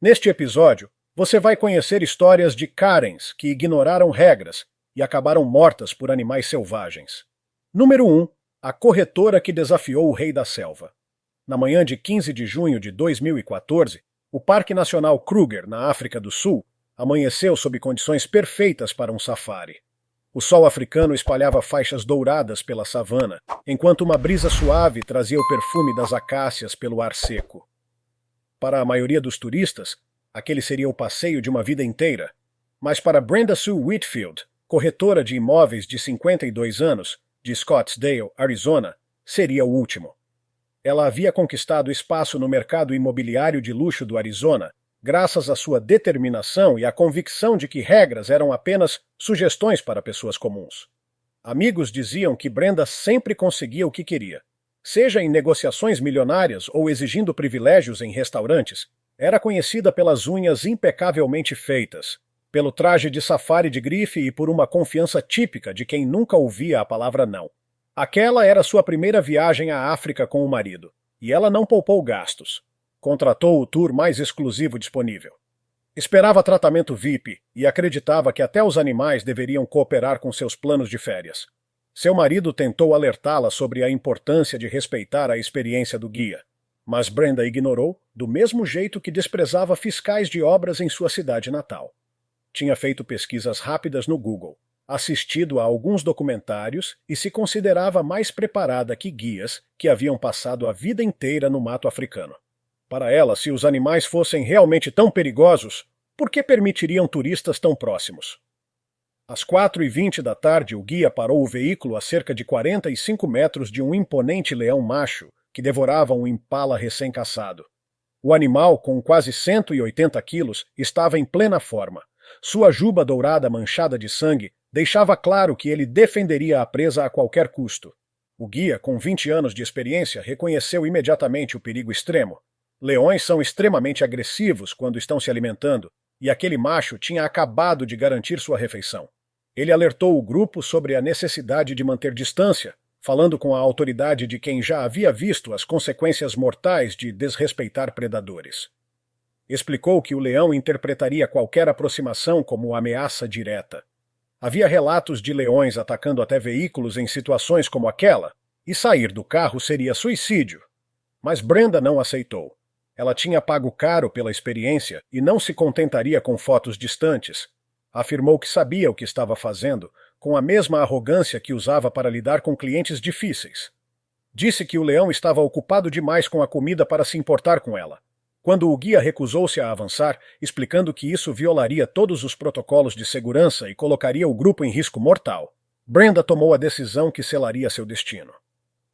Neste episódio, você vai conhecer histórias de Karens que ignoraram regras e acabaram mortas por animais selvagens. Número 1. A corretora que desafiou o rei da selva. Na manhã de 15 de junho de 2014, o Parque Nacional Kruger, na África do Sul, amanheceu sob condições perfeitas para um safari. O sol africano espalhava faixas douradas pela savana, enquanto uma brisa suave trazia o perfume das acácias pelo ar seco. Para a maioria dos turistas, aquele seria o passeio de uma vida inteira. Mas para Brenda Sue Whitfield, corretora de imóveis de 52 anos, de Scottsdale, Arizona, seria o último. Ela havia conquistado espaço no mercado imobiliário de luxo do Arizona, graças à sua determinação e à convicção de que regras eram apenas sugestões para pessoas comuns. Amigos diziam que Brenda sempre conseguia o que queria. Seja em negociações milionárias ou exigindo privilégios em restaurantes, era conhecida pelas unhas impecavelmente feitas, pelo traje de safari de grife e por uma confiança típica de quem nunca ouvia a palavra não. Aquela era sua primeira viagem à África com o marido, e ela não poupou gastos. Contratou o tour mais exclusivo disponível. Esperava tratamento VIP e acreditava que até os animais deveriam cooperar com seus planos de férias. Seu marido tentou alertá-la sobre a importância de respeitar a experiência do guia, mas Brenda ignorou, do mesmo jeito que desprezava fiscais de obras em sua cidade natal. Tinha feito pesquisas rápidas no Google, assistido a alguns documentários e se considerava mais preparada que guias que haviam passado a vida inteira no mato africano. Para ela, se os animais fossem realmente tão perigosos, por que permitiriam turistas tão próximos? Às 4h20 da tarde, o guia parou o veículo a cerca de 45 metros de um imponente leão macho que devorava um impala recém-caçado. O animal, com quase 180 quilos, estava em plena forma. Sua juba dourada manchada de sangue deixava claro que ele defenderia a presa a qualquer custo. O guia, com 20 anos de experiência, reconheceu imediatamente o perigo extremo. Leões são extremamente agressivos quando estão se alimentando, e aquele macho tinha acabado de garantir sua refeição. Ele alertou o grupo sobre a necessidade de manter distância, falando com a autoridade de quem já havia visto as consequências mortais de desrespeitar predadores. Explicou que o leão interpretaria qualquer aproximação como ameaça direta. Havia relatos de leões atacando até veículos em situações como aquela, e sair do carro seria suicídio. Mas Brenda não aceitou. Ela tinha pago caro pela experiência e não se contentaria com fotos distantes. Afirmou que sabia o que estava fazendo, com a mesma arrogância que usava para lidar com clientes difíceis. Disse que o leão estava ocupado demais com a comida para se importar com ela. Quando o guia recusou-se a avançar, explicando que isso violaria todos os protocolos de segurança e colocaria o grupo em risco mortal, Brenda tomou a decisão que selaria seu destino.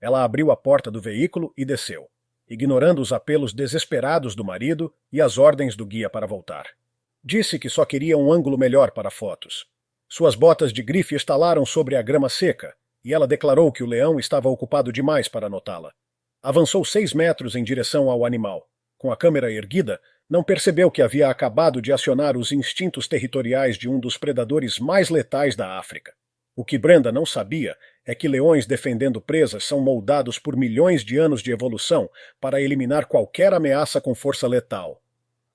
Ela abriu a porta do veículo e desceu, ignorando os apelos desesperados do marido e as ordens do guia para voltar. Disse que só queria um ângulo melhor para fotos. Suas botas de grife estalaram sobre a grama seca, e ela declarou que o leão estava ocupado demais para notá-la. Avançou 6 metros em direção ao animal. Com a câmera erguida, não percebeu que havia acabado de acionar os instintos territoriais de um dos predadores mais letais da África. O que Brenda não sabia é que leões defendendo presas são moldados por milhões de anos de evolução para eliminar qualquer ameaça com força letal.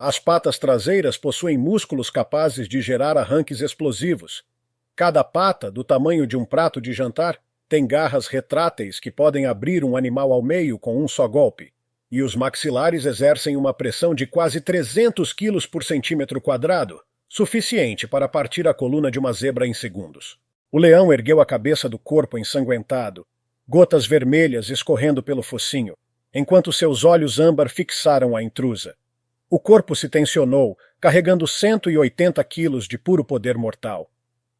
As patas traseiras possuem músculos capazes de gerar arranques explosivos. Cada pata, do tamanho de um prato de jantar, tem garras retráteis que podem abrir um animal ao meio com um só golpe. E os maxilares exercem uma pressão de quase 300 quilos por centímetro quadrado, suficiente para partir a coluna de uma zebra em segundos. O leão ergueu a cabeça do corpo ensanguentado, gotas vermelhas escorrendo pelo focinho, enquanto seus olhos âmbar fixaram a intrusa. O corpo se tensionou, carregando 180 quilos de puro poder mortal.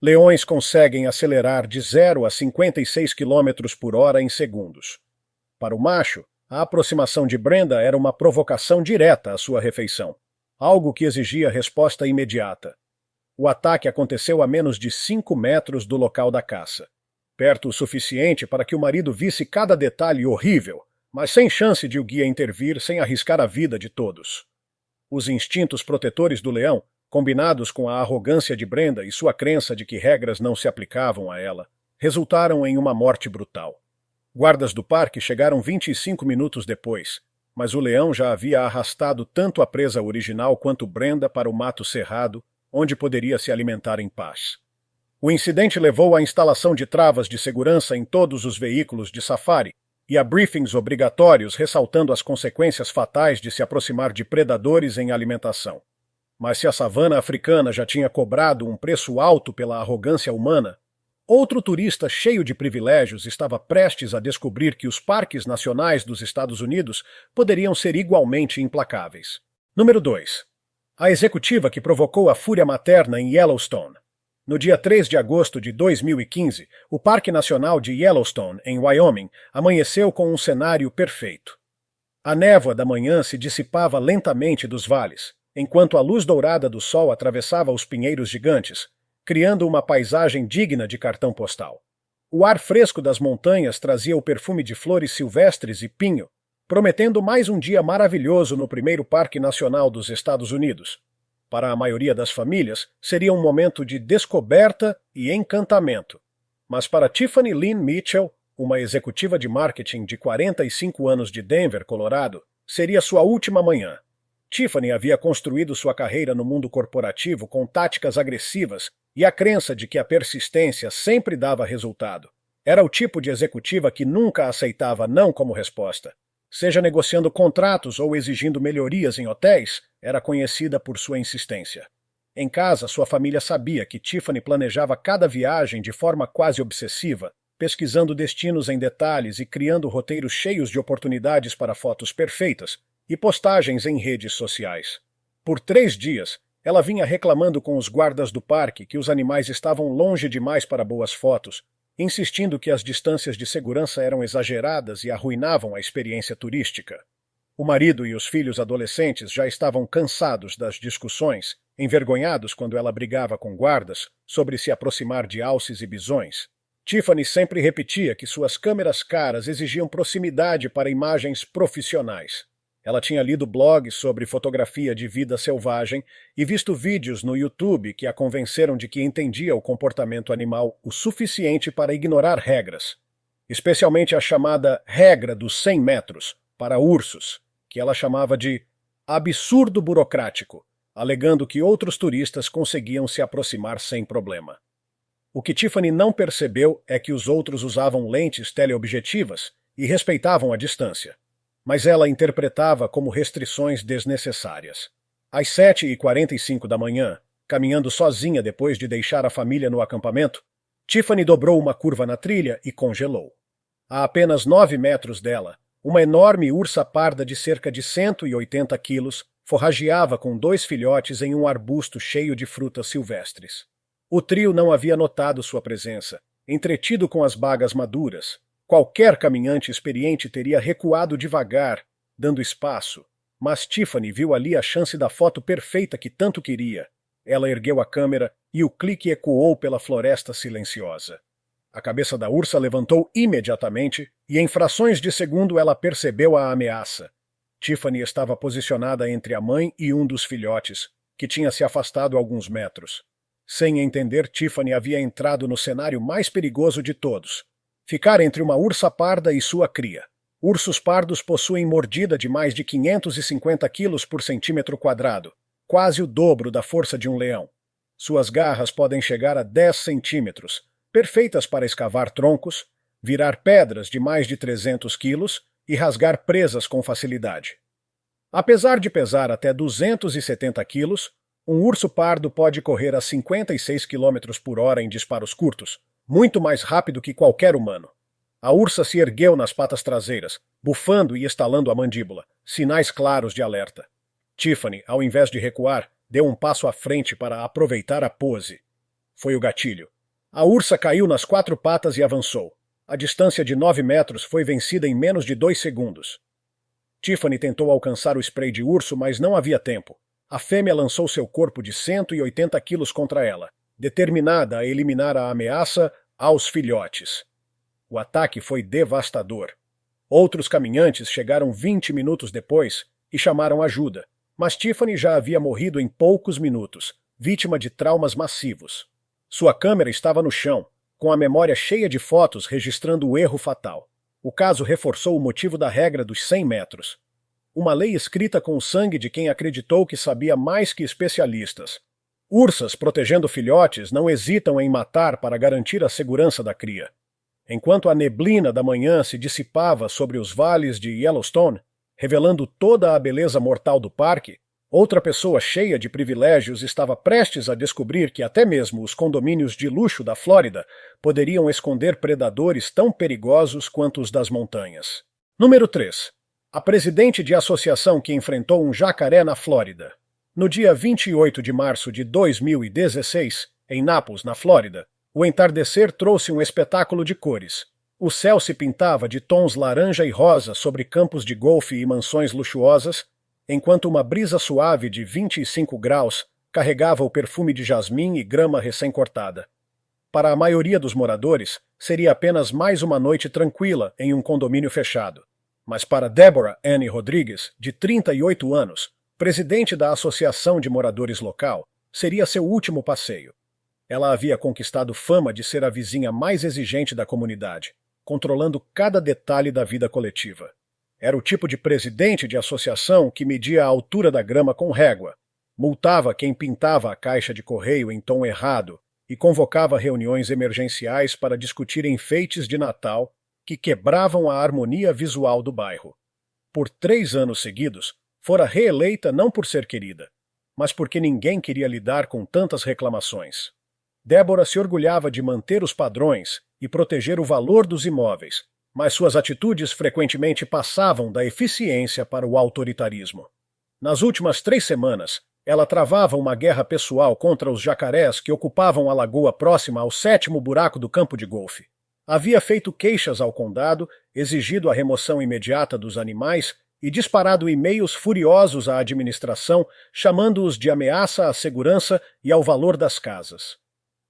Leões conseguem acelerar de 0 a 56 quilômetros por hora em segundos. Para o macho, a aproximação de Brenda era uma provocação direta à sua refeição, algo que exigia resposta imediata. O ataque aconteceu a menos de 5 metros do local da caça, perto o suficiente para que o marido visse cada detalhe horrível, mas sem chance de o guia intervir sem arriscar a vida de todos. Os instintos protetores do leão, combinados com a arrogância de Brenda e sua crença de que regras não se aplicavam a ela, resultaram em uma morte brutal. Guardas do parque chegaram 25 minutos depois, mas o leão já havia arrastado tanto a presa original quanto Brenda para o mato cerrado, onde poderia se alimentar em paz. O incidente levou à instalação de travas de segurança em todos os veículos de safari e a briefings obrigatórios ressaltando as consequências fatais de se aproximar de predadores em alimentação. Mas se a savana africana já tinha cobrado um preço alto pela arrogância humana, outro turista cheio de privilégios estava prestes a descobrir que os parques nacionais dos Estados Unidos poderiam ser igualmente implacáveis. Número 2. A executiva que provocou a fúria materna em Yellowstone. No dia 3 de agosto de 2015, o Parque Nacional de Yellowstone, em Wyoming, amanheceu com um cenário perfeito. A névoa da manhã se dissipava lentamente dos vales, enquanto a luz dourada do sol atravessava os pinheiros gigantes, criando uma paisagem digna de cartão postal. O ar fresco das montanhas trazia o perfume de flores silvestres e pinho, prometendo mais um dia maravilhoso no primeiro Parque Nacional dos Estados Unidos. Para a maioria das famílias, seria um momento de descoberta e encantamento. Mas para Tiffany Lynn Mitchell, uma executiva de marketing de 45 anos de Denver, Colorado, seria sua última manhã. Tiffany havia construído sua carreira no mundo corporativo com táticas agressivas e a crença de que a persistência sempre dava resultado. Era o tipo de executiva que nunca aceitava não como resposta. Seja negociando contratos ou exigindo melhorias em hotéis, era conhecida por sua insistência. Em casa, sua família sabia que Tiffany planejava cada viagem de forma quase obsessiva, pesquisando destinos em detalhes e criando roteiros cheios de oportunidades para fotos perfeitas e postagens em redes sociais. Por 3 dias, ela vinha reclamando com os guardas do parque que os animais estavam longe demais para boas fotos, insistindo que as distâncias de segurança eram exageradas e arruinavam a experiência turística. O marido e os filhos adolescentes já estavam cansados das discussões, envergonhados quando ela brigava com guardas sobre se aproximar de alces e bisões. Tiffany sempre repetia que suas câmeras caras exigiam proximidade para imagens profissionais. Ela tinha lido blogs sobre fotografia de vida selvagem e visto vídeos no YouTube que a convenceram de que entendia o comportamento animal o suficiente para ignorar regras, especialmente a chamada regra dos 100 metros para ursos, que ela chamava de absurdo burocrático, alegando que outros turistas conseguiam se aproximar sem problema. O que Tiffany não percebeu é que os outros usavam lentes teleobjetivas e respeitavam a distância, mas ela interpretava como restrições desnecessárias. Às 7h45 da manhã, caminhando sozinha depois de deixar a família no acampamento, Tiffany dobrou uma curva na trilha e congelou. A apenas 9 metros dela, uma enorme ursa parda de cerca de 180 quilos forrageava com 2 filhotes em um arbusto cheio de frutas silvestres. O trio não havia notado sua presença, entretido com as bagas maduras. Qualquer caminhante experiente teria recuado devagar, dando espaço, mas Tiffany viu ali a chance da foto perfeita que tanto queria. Ela ergueu a câmera e o clique ecoou pela floresta silenciosa. A cabeça da ursa levantou imediatamente e em frações de segundo ela percebeu a ameaça. Tiffany estava posicionada entre a mãe e um dos filhotes, que tinha se afastado alguns metros. Sem entender, Tiffany havia entrado no cenário mais perigoso de todos. Ficar entre uma ursa parda e sua cria. Ursos pardos possuem mordida de mais de 550 quilos por centímetro quadrado, quase o dobro da força de um leão. Suas garras podem chegar a 10 centímetros, perfeitas para escavar troncos, virar pedras de mais de 300 quilos e rasgar presas com facilidade. Apesar de pesar até 270 quilos, um urso pardo pode correr a 56 km por hora em disparos curtos, muito mais rápido que qualquer humano. A ursa se ergueu nas patas traseiras, bufando e estalando a mandíbula, sinais claros de alerta. Tiffany, ao invés de recuar, deu um passo à frente para aproveitar a pose. Foi o gatilho. A ursa caiu nas 4 patas e avançou. A distância de 9 metros foi vencida em menos de 2 segundos. Tiffany tentou alcançar o spray de urso, mas não havia tempo. A fêmea lançou seu corpo de 180 quilos contra ela, determinada a eliminar a ameaça aos filhotes. O ataque foi devastador. Outros caminhantes chegaram 20 minutos depois e chamaram ajuda, mas Tiffany já havia morrido em poucos minutos, vítima de traumas massivos. Sua câmera estava no chão, com a memória cheia de fotos registrando o erro fatal. O caso reforçou o motivo da regra dos 100 metros. uma lei escrita com o sangue de quem acreditou que sabia mais que especialistas. Ursas protegendo filhotes não hesitam em matar para garantir a segurança da cria. Enquanto a neblina da manhã se dissipava sobre os vales de Yellowstone, revelando toda a beleza mortal do parque, outra pessoa cheia de privilégios estava prestes a descobrir que até mesmo os condomínios de luxo da Flórida poderiam esconder predadores tão perigosos quanto os das montanhas. Número 3. A presidente de associação que enfrentou um jacaré na Flórida. No dia 28 de março de 2016, em Naples, na Flórida, o entardecer trouxe um espetáculo de cores. O céu se pintava de tons laranja e rosa sobre campos de golfe e mansões luxuosas, enquanto uma brisa suave de 25 graus carregava o perfume de jasmim e grama recém-cortada. Para a maioria dos moradores, seria apenas mais uma noite tranquila em um condomínio fechado. Mas para Deborah Anne Rodrigues, de 38 anos, presidente da Associação de Moradores Local, seria seu último passeio. Ela havia conquistado fama de ser a vizinha mais exigente da comunidade, controlando cada detalhe da vida coletiva. Era o tipo de presidente de associação que media a altura da grama com régua, multava quem pintava a caixa de correio em tom errado e convocava reuniões emergenciais para discutir enfeites de Natal que quebravam a harmonia visual do bairro. Por 3 anos seguidos, fora reeleita não por ser querida, mas porque ninguém queria lidar com tantas reclamações. Deborah se orgulhava de manter os padrões e proteger o valor dos imóveis, mas suas atitudes frequentemente passavam da eficiência para o autoritarismo. Nas últimas 3 semanas, ela travava uma guerra pessoal contra os jacarés que ocupavam a lagoa próxima ao 7º buraco do campo de golfe. Havia feito queixas ao condado, exigido a remoção imediata dos animais e disparado e-mails furiosos à administração, chamando-os de ameaça à segurança e ao valor das casas.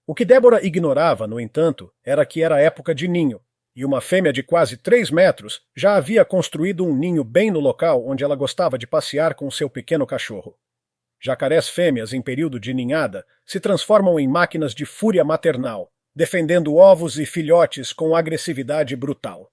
O que Deborah ignorava, no entanto, era que era época de ninho, e uma fêmea de quase 3 metros já havia construído um ninho bem no local onde ela gostava de passear com seu pequeno cachorro. Jacarés fêmeas em período de ninhada se transformam em máquinas de fúria maternal, defendendo ovos e filhotes com agressividade brutal.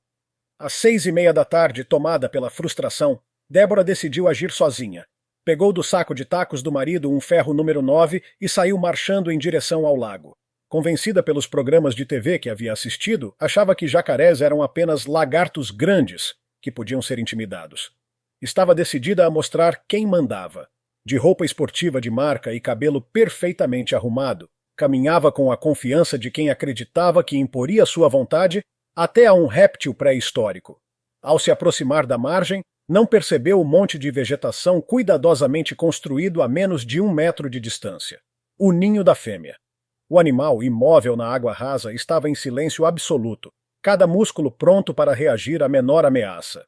Às 6:30 da tarde, tomada pela frustração, Deborah decidiu agir sozinha. Pegou do saco de tacos do marido um ferro número 9 e saiu marchando em direção ao lago. Convencida pelos programas de TV que havia assistido, achava que jacarés eram apenas lagartos grandes que podiam ser intimidados. Estava decidida a mostrar quem mandava. De roupa esportiva de marca e cabelo perfeitamente arrumado, caminhava com a confiança de quem acreditava que imporia sua vontade até a um réptil pré-histórico. Ao se aproximar da margem, não percebeu o monte de vegetação cuidadosamente construído a menos de 1 metro de distância. O ninho da fêmea. O animal, imóvel na água rasa, estava em silêncio absoluto, cada músculo pronto para reagir à menor ameaça.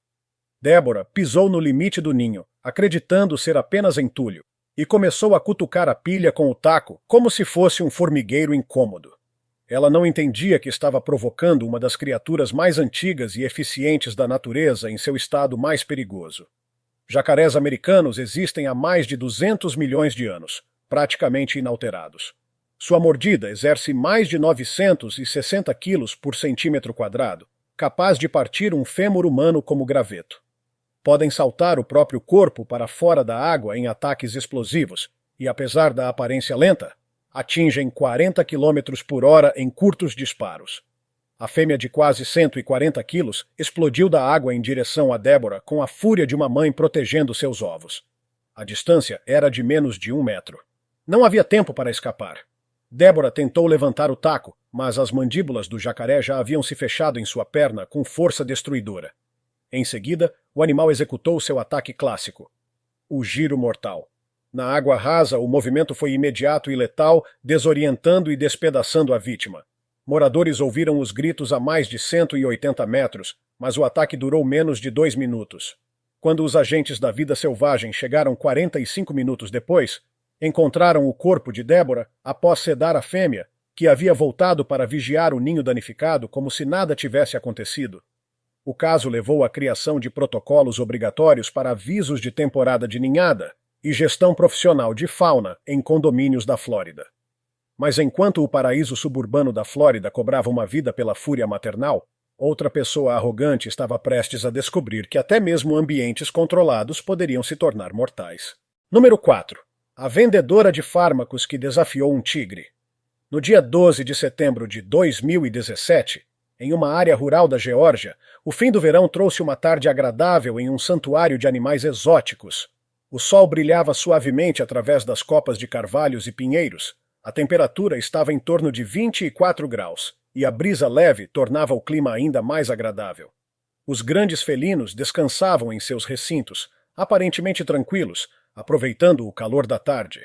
Deborah pisou no limite do ninho, acreditando ser apenas entulho, e começou a cutucar a pilha com o taco como se fosse um formigueiro incômodo. Ela não entendia que estava provocando uma das criaturas mais antigas e eficientes da natureza em seu estado mais perigoso. Jacarés americanos existem há mais de 200 milhões de anos, praticamente inalterados. Sua mordida exerce mais de 960 quilos por centímetro quadrado, capaz de partir um fêmur humano como graveto. Podem saltar o próprio corpo para fora da água em ataques explosivos e, apesar da aparência lenta, atingem 40 km por hora em curtos disparos. A fêmea de quase 140 quilos explodiu da água em direção a Deborah com a fúria de uma mãe protegendo seus ovos. A distância era de menos de 1 metro. Não havia tempo para escapar. Deborah tentou levantar o taco, mas as mandíbulas do jacaré já haviam se fechado em sua perna com força destruidora. Em seguida, o animal executou seu ataque clássico, o giro mortal. Na água rasa, o movimento foi imediato e letal, desorientando e despedaçando a vítima. Moradores ouviram os gritos a mais de 180 metros, mas o ataque durou menos de 2 minutos. Quando os agentes da vida selvagem chegaram 45 minutos depois, encontraram o corpo de Deborah após sedar a fêmea, que havia voltado para vigiar o ninho danificado como se nada tivesse acontecido. O caso levou à criação de protocolos obrigatórios para avisos de temporada de ninhada e gestão profissional de fauna em condomínios da Flórida. Mas enquanto o paraíso suburbano da Flórida cobrava uma vida pela fúria maternal, Outra pessoa arrogante estava prestes a descobrir que até mesmo ambientes controlados poderiam se tornar mortais. Número 4. A vendedora de fármacos que desafiou um tigre. No dia 12 de setembro de 2017, em uma área rural da Geórgia, o fim do verão trouxe uma tarde agradável em um santuário de animais exóticos. O sol brilhava suavemente através das copas de carvalhos e pinheiros. A temperatura estava em torno de 24 graus, e a brisa leve tornava o clima ainda mais agradável. Os grandes felinos descansavam em seus recintos, aparentemente tranquilos, aproveitando o calor da tarde.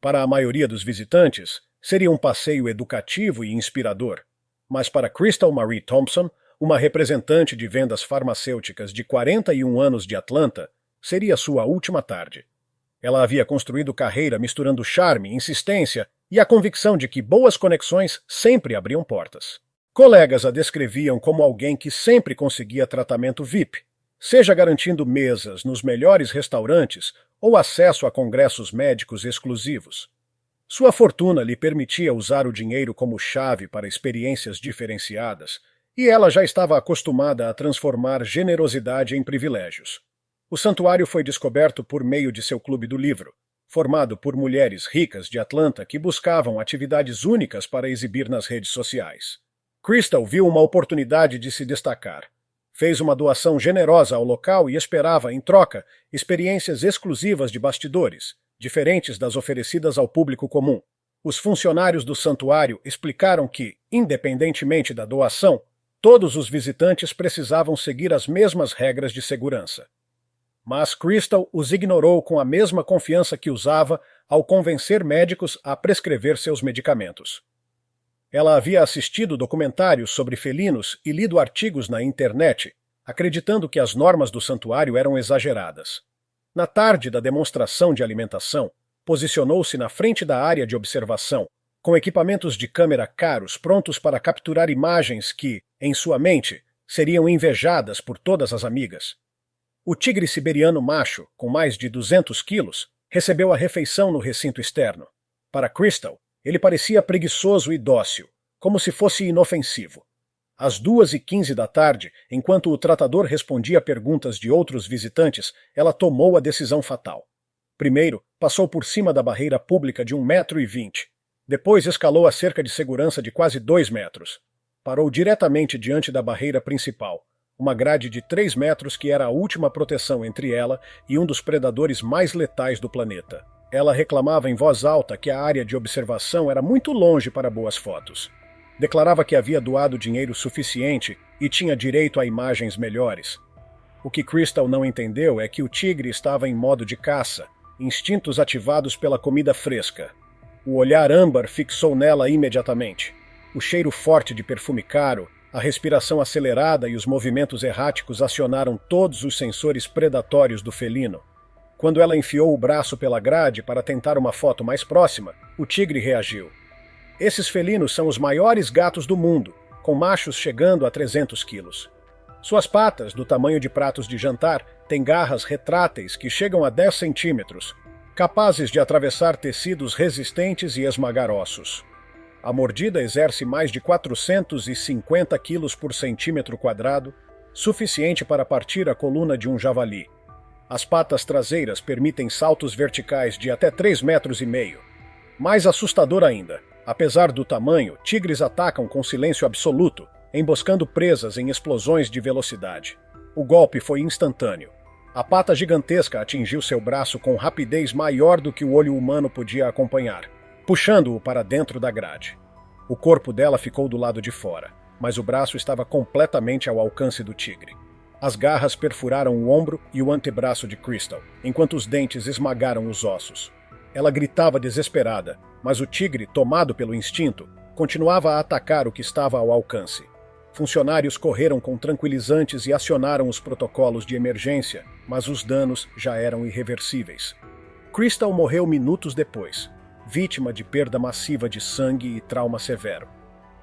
Para a maioria dos visitantes, seria um passeio educativo e inspirador, mas para Crystal Marie Thompson, uma representante de vendas farmacêuticas de 41 anos de Atlanta, seria sua última tarde. Ela havia construído carreira misturando charme, insistência e a convicção de que boas conexões sempre abriam portas. Colegas a descreviam como alguém que sempre conseguia tratamento VIP, seja garantindo mesas nos melhores restaurantes ou acesso a congressos médicos exclusivos. Sua fortuna lhe permitia usar o dinheiro como chave para experiências diferenciadas, e ela já estava acostumada a transformar generosidade em privilégios. O santuário foi descoberto por meio de seu clube do livro, formado por mulheres ricas de Atlanta que buscavam atividades únicas para exibir nas redes sociais. Crystal viu uma oportunidade de se destacar. Fez uma doação generosa ao local e esperava, em troca, experiências exclusivas de bastidores, diferentes das oferecidas ao público comum. Os funcionários do santuário explicaram que, independentemente da doação, todos os visitantes precisavam seguir as mesmas regras de segurança. Mas Crystal os ignorou com a mesma confiança que usava ao convencer médicos a prescrever seus medicamentos. Ela havia assistido documentários sobre felinos e lido artigos na internet, acreditando que as normas do santuário eram exageradas. Na tarde da demonstração de alimentação, posicionou-se na frente da área de observação, com equipamentos de câmera caros prontos para capturar imagens que, em sua mente, seriam invejadas por todas as amigas. O tigre siberiano macho, com mais de 200 quilos, recebeu a refeição no recinto externo. Para Crystal, ele parecia preguiçoso e dócil, como se fosse inofensivo. Às 2h15 da tarde, enquanto o tratador respondia perguntas de outros visitantes, ela tomou a decisão fatal. Primeiro, passou por cima da barreira pública de 1,20 m. Depois escalou a cerca de segurança de quase 2 metros. Parou diretamente diante da barreira principal, uma grade de 3 metros que era a última proteção entre ela e um dos predadores mais letais do planeta. Ela reclamava em voz alta que a área de observação era muito longe para boas fotos. Declarava que havia doado dinheiro suficiente e tinha direito a imagens melhores. O que Crystal não entendeu é que o tigre estava em modo de caça, instintos ativados pela comida fresca. O olhar âmbar fixou nela imediatamente. O cheiro forte de perfume caro, a respiração acelerada e os movimentos erráticos acionaram todos os sensores predatórios do felino. Quando ela enfiou o braço pela grade para tentar uma foto mais próxima, o tigre reagiu. Esses felinos são os maiores gatos do mundo, com machos chegando a 300 quilos. Suas patas, do tamanho de pratos de jantar, têm garras retráteis que chegam a 10 centímetros, capazes de atravessar tecidos resistentes e esmagar ossos. A mordida exerce mais de 450 quilos por centímetro quadrado, suficiente para partir a coluna de um javali. As patas traseiras permitem saltos verticais de até 3,5 metros. Mais assustador ainda, apesar do tamanho, tigres atacam com silêncio absoluto, emboscando presas em explosões de velocidade. O golpe foi instantâneo. A pata gigantesca atingiu seu braço com rapidez maior do que o olho humano podia acompanhar, puxando-o para dentro da grade. O corpo dela ficou do lado de fora, mas o braço estava completamente ao alcance do tigre. As garras perfuraram o ombro e o antebraço de Crystal, enquanto os dentes esmagaram os ossos. Ela gritava desesperada, mas o tigre, tomado pelo instinto, continuava a atacar o que estava ao alcance. Funcionários correram com tranquilizantes e acionaram os protocolos de emergência, mas os danos já eram irreversíveis. Crystal morreu minutos depois, vítima de perda massiva de sangue e trauma severo.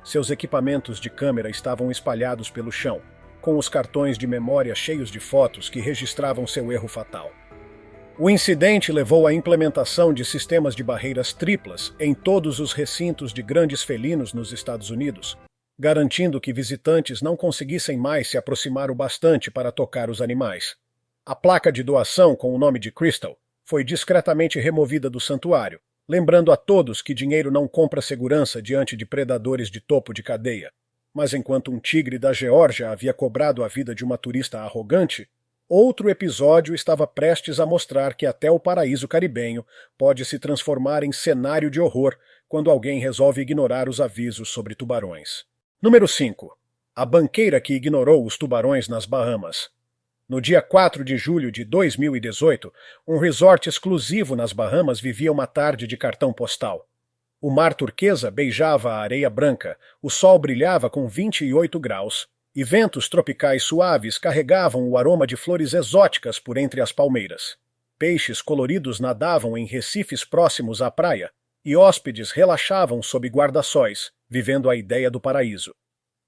Seus equipamentos de câmera estavam espalhados pelo chão, com os cartões de memória cheios de fotos que registravam seu erro fatal. O incidente levou à implementação de sistemas de barreiras triplas em todos os recintos de grandes felinos nos Estados Unidos, garantindo que visitantes não conseguissem mais se aproximar o bastante para tocar os animais. A placa de doação com o nome de Crystal foi discretamente removida do santuário, lembrando a todos que dinheiro não compra segurança diante de predadores de topo de cadeia. Mas enquanto um tigre da Geórgia havia cobrado a vida de uma turista arrogante, outro episódio estava prestes a mostrar que até o paraíso caribenho pode se transformar em cenário de horror quando alguém resolve ignorar os avisos sobre tubarões. Número 5. A banqueira que ignorou os tubarões nas Bahamas. No dia 4 de julho de 2018, um resort exclusivo nas Bahamas vivia uma tarde de cartão postal. O mar turquesa beijava a areia branca, o sol brilhava com 28 graus, e ventos tropicais suaves carregavam o aroma de flores exóticas por entre as palmeiras. Peixes coloridos nadavam em recifes próximos à praia, e hóspedes relaxavam sob guarda-sóis, vivendo a ideia do paraíso.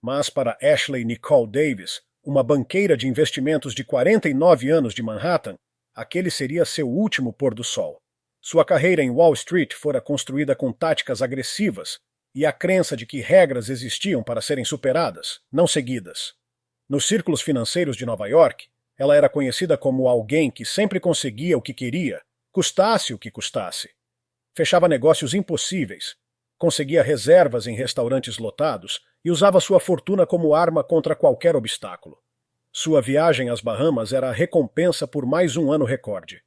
Mas para Ashley Nicole Davis, uma banqueira de investimentos de 49 anos de Manhattan, aquele seria seu último pôr do sol. Sua carreira em Wall Street fora construída com táticas agressivas e a crença de que regras existiam para serem superadas, não seguidas. Nos círculos financeiros de Nova York, ela era conhecida como alguém que sempre conseguia o que queria, custasse o que custasse. Fechava negócios impossíveis, conseguia reservas em restaurantes lotados e usava sua fortuna como arma contra qualquer obstáculo. Sua viagem às Bahamas era a recompensa por mais um ano recorde.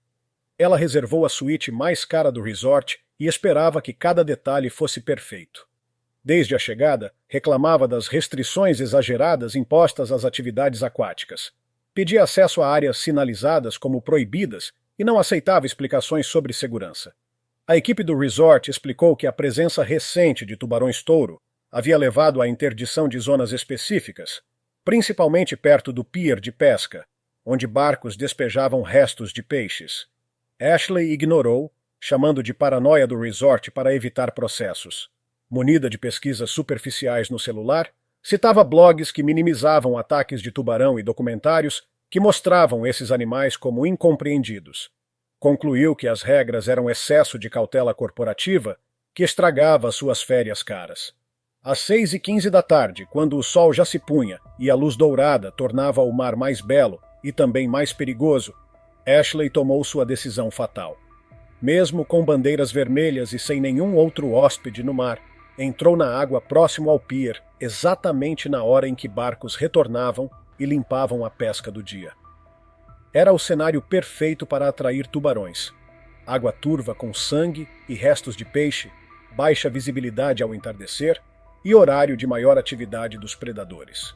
Ela reservou a suíte mais cara do resort e esperava que cada detalhe fosse perfeito. Desde a chegada, reclamava das restrições exageradas impostas às atividades aquáticas. Pedia acesso a áreas sinalizadas como proibidas e não aceitava explicações sobre segurança. A equipe do resort explicou que a presença recente de tubarões-touro havia levado à interdição de zonas específicas, principalmente perto do pier de pesca, onde barcos despejavam restos de peixes. Ashley ignorou, chamando de paranoia do resort para evitar processos. Munida de pesquisas superficiais no celular, citava blogs que minimizavam ataques de tubarão e documentários que mostravam esses animais como incompreendidos. Concluiu que as regras eram excesso de cautela corporativa que estragava suas férias caras. Às 6h15 da tarde, quando o sol já se punha e a luz dourada tornava o mar mais belo e também mais perigoso, Ashley tomou sua decisão fatal. Mesmo com bandeiras vermelhas e sem nenhum outro hóspede no mar, entrou na água próximo ao pier, exatamente na hora em que barcos retornavam e limpavam a pesca do dia. Era o cenário perfeito para atrair tubarões. Água turva com sangue e restos de peixe, baixa visibilidade ao entardecer e horário de maior atividade dos predadores.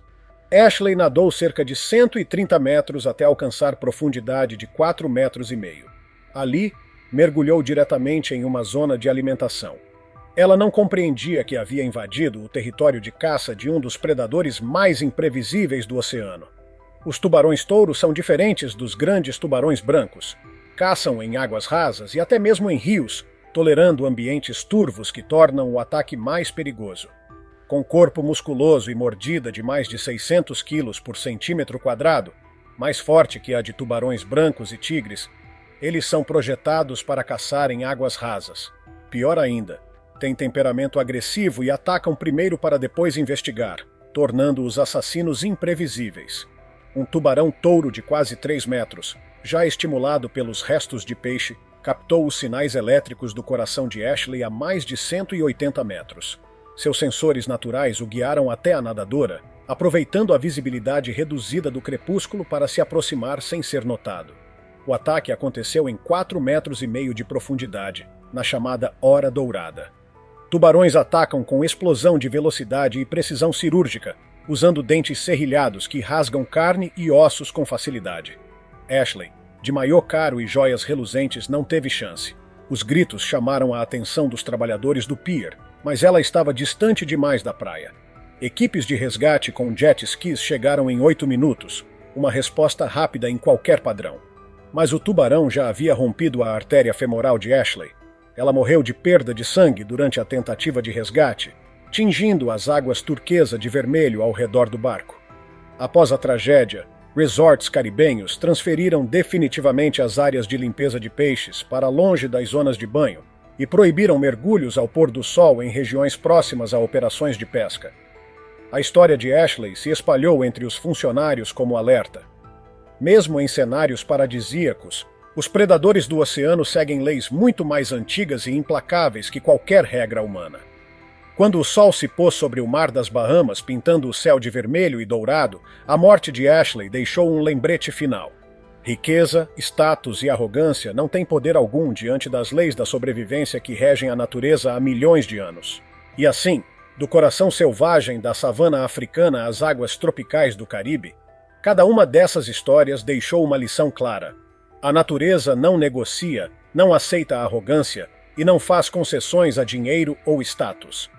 Ashley nadou cerca de 130 metros até alcançar profundidade de 4,5 metros. Ali, mergulhou diretamente em uma zona de alimentação. Ela não compreendia que havia invadido o território de caça de um dos predadores mais imprevisíveis do oceano. Os tubarões-touro são diferentes dos grandes tubarões brancos. Caçam em águas rasas e até mesmo em rios, tolerando ambientes turvos que tornam o ataque mais perigoso. Com corpo musculoso e mordida de mais de 600 quilos por centímetro quadrado, mais forte que a de tubarões brancos e tigres, eles são projetados para caçar em águas rasas. Pior ainda, têm temperamento agressivo e atacam primeiro para depois investigar, tornando os assassinos imprevisíveis. Um tubarão-touro de quase 3 metros, já estimulado pelos restos de peixe, captou os sinais elétricos do coração de Ashley a mais de 180 metros. Seus sensores naturais o guiaram até a nadadora, aproveitando a visibilidade reduzida do crepúsculo para se aproximar sem ser notado. O ataque aconteceu em 4,5 metros de profundidade, na chamada Hora Dourada. Tubarões atacam com explosão de velocidade e precisão cirúrgica, usando dentes serrilhados que rasgam carne e ossos com facilidade. Ashley, de maiô caro e joias reluzentes, não teve chance. Os gritos chamaram a atenção dos trabalhadores do pier, mas ela estava distante demais da praia. Equipes de resgate com jet skis chegaram em 8 minutos, uma resposta rápida em qualquer padrão. Mas o tubarão já havia rompido a artéria femoral de Ashley. Ela morreu de perda de sangue durante a tentativa de resgate, tingindo as águas turquesa de vermelho ao redor do barco. Após a tragédia, resorts caribenhos transferiram definitivamente as áreas de limpeza de peixes para longe das zonas de banho e proibiram mergulhos ao pôr do sol em regiões próximas a operações de pesca. A história de Ashley se espalhou entre os funcionários como alerta. Mesmo em cenários paradisíacos, os predadores do oceano seguem leis muito mais antigas e implacáveis que qualquer regra humana. Quando o sol se pôs sobre o mar das Bahamas, pintando o céu de vermelho e dourado, a morte de Ashley deixou um lembrete final. Riqueza, status e arrogância não têm poder algum diante das leis da sobrevivência que regem a natureza há milhões de anos. E assim, do coração selvagem da savana africana às águas tropicais do Caribe, cada uma dessas histórias deixou uma lição clara. A natureza não negocia, não aceita a arrogância e não faz concessões a dinheiro ou status.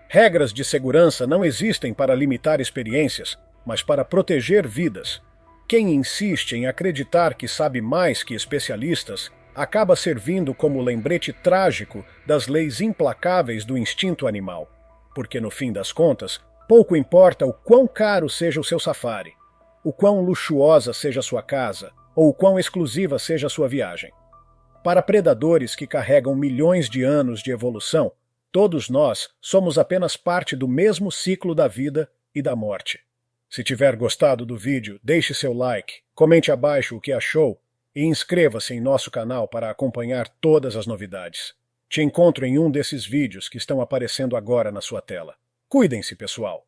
Regras de segurança não existem para limitar experiências, mas para proteger vidas. Quem insiste em acreditar que sabe mais que especialistas acaba servindo como lembrete trágico das leis implacáveis do instinto animal. Porque, no fim das contas, pouco importa o quão caro seja o seu safari, o quão luxuosa seja sua casa, ou o quão exclusiva seja sua viagem. Para predadores que carregam milhões de anos de evolução, todos nós somos apenas parte do mesmo ciclo da vida e da morte. Se tiver gostado do vídeo, deixe seu like, comente abaixo o que achou e inscreva-se em nosso canal para acompanhar todas as novidades. Te encontro em um desses vídeos que estão aparecendo agora na sua tela. Cuidem-se, pessoal!